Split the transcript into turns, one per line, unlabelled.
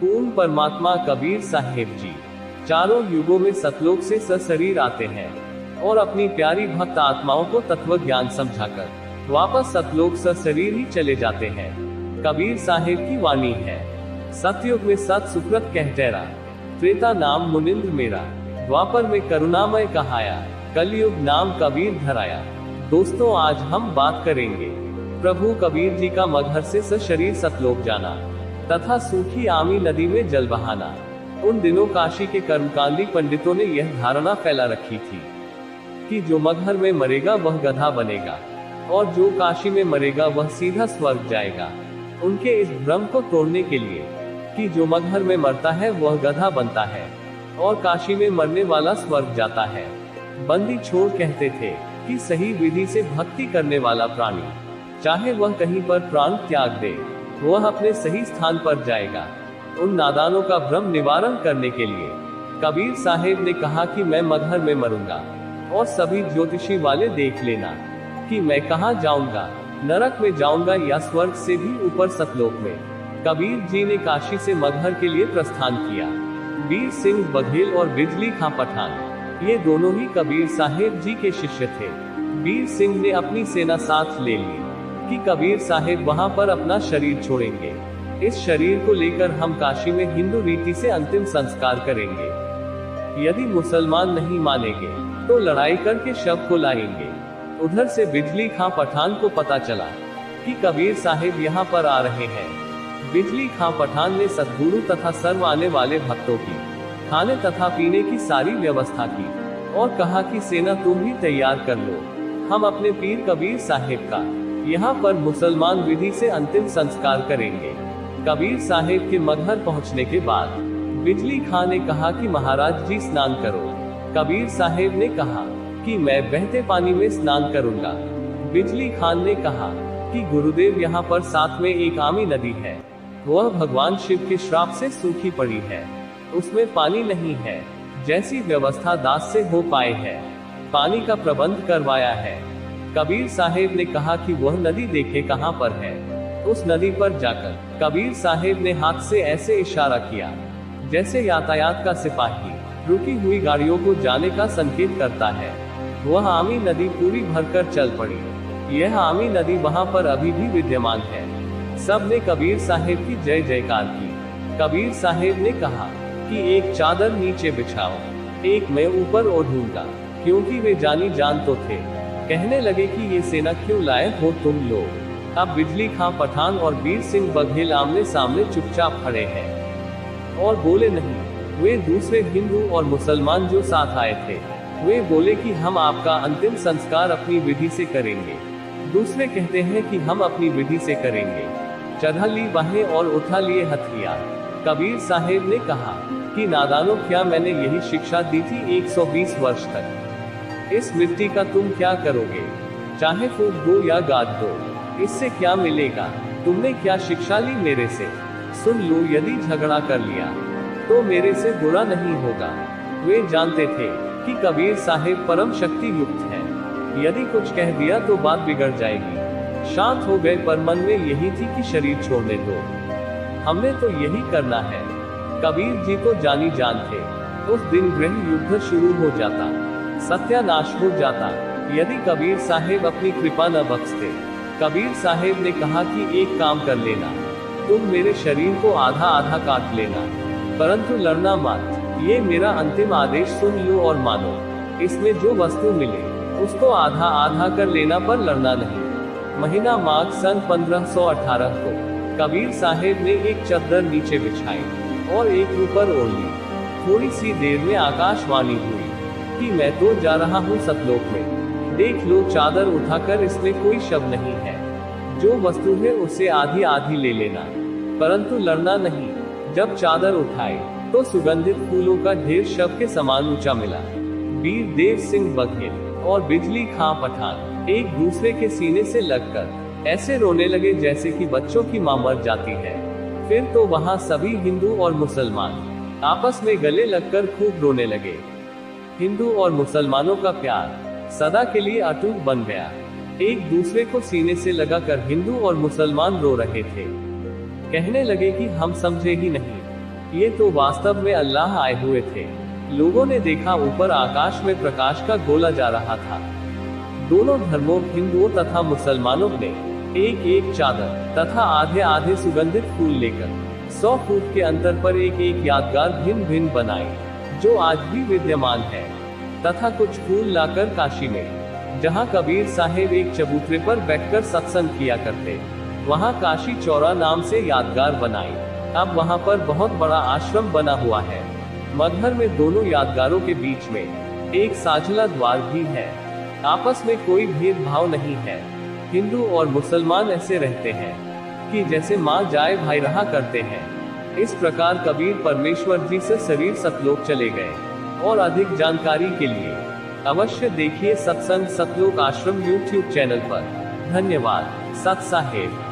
पूर्ण परमात्मा कबीर साहिब जी चारों युगों में सतलोक से सशरीर आते हैं और अपनी प्यारी भक्त आत्माओं को तत्व ज्ञान समझाकर वापस सतलोक सशरीर ही चले जाते हैं। कबीर साहिब की वाणी है, सतयुग में सत सुकृत कह टेरा, त्रेता नाम मुनिंद्र मेरा, द्वापर में करुणामय कहाया, कलयुग नाम कबीर धराया। दोस्तों, आज हम बात करेंगे प्रभु कबीर जी का मगहर से सशरीर सतलोक जाना तथा सूखी आमी नदी में जल बहाना। उन दिनों काशी के कर्मकांडी पंडितों ने यह धारणा फैला रखी थी कि जो मगहर में मरेगा वह गधा बनेगा और जो काशी में मरेगा वह सीधा स्वर्ग जाएगा। उनके इस भ्रम को तोड़ने के लिए कि जो मगहर में मरता है वह गधा बनता है और काशी में मरने वाला स्वर्ग जाता है, बंदी छोड़ कहते थे कि सही विधि से भक्ति करने वाला प्राणी चाहे वह कहीं पर प्राण त्याग दे, वह अपने सही स्थान पर जाएगा। उन नादानों का भ्रम निवारण करने के लिए कबीर साहिब ने कहा कि मैं मगहर में मरूंगा और सभी ज्योतिषी वाले देख लेना कि मैं कहाँ जाऊंगा, नरक में जाऊंगा या स्वर्ग से भी ऊपर सतलोक में। कबीर जी ने काशी से मगहर के लिए प्रस्थान किया। वीर सिंह बघेल और बिजली खां पठान ये दोनों ही कबीर साहिब जी के शिष्य थे। वीर सिंह ने अपनी सेना साथ ले ली कि कबीर साहिब वहां पर अपना शरीर छोड़ेंगे। इस शरीर को लेकर हम काशी में हिंदू रीति से अंतिम संस्कार करेंगे। यदि मुसलमान नहीं मानेंगे तो लड़ाई करके शव को लाएंगे। उधर से बिजली खां पठान को पता चला कि कबीर साहिब यहाँ पर आ रहे हैं। बिजली खां पठान ने सद्गुरु तथा सर्व आने वाले भक्तों की खाने तथा पीने की सारी व्यवस्था की और कहा कि सेना तुम ही तैयार कर लो, हम अपने पीर कबीर साहिब का यहाँ पर मुसलमान विधि से अंतिम संस्कार करेंगे। कबीर साहिब के मगहर पहुँचने के बाद बिजली खां ने कहा कि महाराज जी स्नान करो। कबीर साहिब ने कहा कि मैं बहते पानी में स्नान करूंगा। बिजली खान ने कहा कि गुरुदेव यहाँ पर साथ में एक आमी नदी है, वह भगवान शिव के श्राप से सूखी पड़ी है, उसमें पानी नहीं है। जैसी व्यवस्था दास से हो पाए है, पानी का प्रबंध करवाया है। कबीर साहिब ने कहा कि वह नदी देखे कहाँ पर है। उस नदी पर जाकर कबीर साहिब ने हाथ से ऐसे इशारा किया जैसे यातायात का सिपाही रुकी हुई गाड़ियों को जाने का संकेत करता है। वह आमी नदी पूरी भरकर चल पड़ी। यह आमी नदी वहां पर अभी भी विद्यमान है। सब ने कबीर साहिब की जय जयकार की। कबीर साहिब ने कहा कि एक चादर नीचे बिछाओ, एक मैं ऊपर ओढ़ूंगा, क्योंकि वे जानी जान तो थे। कहने लगे कि ये सेना क्यों लाए हो तुम लोग। अब बिजली खां पठान और वीर सिंह बघेल आमने सामने चुपचाप खड़े हैं और बोले नहीं। वे दूसरे हिंदू और मुसलमान जो साथ आए थे वे बोले कि हम आपका अंतिम संस्कार अपनी विधि से करेंगे। दूसरे कहते हैं कि हम अपनी विधि से करेंगे। चढ़ा ली बाहें और उठा लिए हथियार। कबीर साहिब ने कहा कि नादानों, क्या मैंने यही शिक्षा दी थी 120 वर्ष तक। इस मिट्टी का तुम क्या करोगे, चाहे फूक दो या गाद दो, इससे क्या मिलेगा। तुमने क्या शिक्षा ली मेरे से। सुन लो, यदि झगड़ा कर लिया तो मेरे से बुरा नहीं होगा। वे जानते थे कि कबीर साहिब परम शक्ति युक्त है, यदि कुछ कह दिया तो बात बिगड़ जाएगी। शांत हो गए, पर मन में यही थी कि शरीर छोड़ने दो, हमने तो यही करना है। कबीर जी तो जानी जान थे। उस दिन गृह युद्ध शुरू हो जाता, सत्यानाश हो जाता, यदि कबीर साहिब अपनी कृपा न बख्शते। कबीर साहिब ने कहा कि एक काम कर लेना, तुम मेरे शरीर को आधा आधा काट लेना, परंतु लड़ना मत। ये मेरा अंतिम आदेश सुन लो और मानो। इसमें जो वस्तु मिले उसको आधा आधा कर लेना, पर लड़ना नहीं। महीना माघ सन 1518 को कबीर साहिब ने एक चद्दर नीचे बिछाई और एक ऊपर ओढ़ ली। थोड़ी सी देर में आकाशवाणी हुई कि मैं तो जा रहा हूँ सतलोक में, देख लो चादर उठाकर, इसमें कोई शब्द नहीं है। जो वस्तु है उसे आधी आधी ले लेना, परंतु लड़ना नहीं। जब चादर उठाई तो सुगंधित फूलों का ढेर शव के समान ऊंचा मिला। वीर देव सिंह बघेल और बिजली खां पठान एक दूसरे के सीने से लगकर ऐसे रोने लगे जैसे कि बच्चों की मां मर जाती है। फिर तो वहां सभी हिंदू और मुसलमान आपस में गले लगकर खूब रोने लगे। हिंदू और मुसलमानों का प्यार सदा के लिए अटूट बन गया। एक दूसरे को सीने से लगाकर हिंदू और मुसलमान रो रहे थे। कहने लगे कि हम समझे ही नहीं, ये तो वास्तव में अल्लाह आए हुए थे। लोगों ने देखा ऊपर आकाश में प्रकाश का गोला जा रहा था। दोनों धर्मों हिंदुओं तथा मुसलमानों ने एक एक चादर तथा आधे आधे सुगंधित फूल लेकर 100 फुट के अंतर पर एक एक यादगार भिन्न भिन्न बनाई, जो आज भी विद्यमान है। तथा कुछ फूल लाकर काशी में, जहां कबीर साहेब एक चबूतरे पर बैठकर सत्संग किया करते, वहां काशी चौरा नाम से यादगार बनाई। अब वहां पर बहुत बड़ा आश्रम बना हुआ है। मगहर में दोनों यादगारों के बीच में एक साझला द्वार भी है। आपस में कोई भेदभाव नहीं है। हिंदू और मुसलमान ऐसे रहते हैं कि जैसे माँ जाए भाई रहा करते हैं। इस प्रकार कबीर परमेश्वर जी से शरीर सतलोक चले गए। और अधिक जानकारी के लिए अवश्य देखिए सत्संग सतलोक आश्रम YouTube चैनल पर। धन्यवाद। सत साहेब।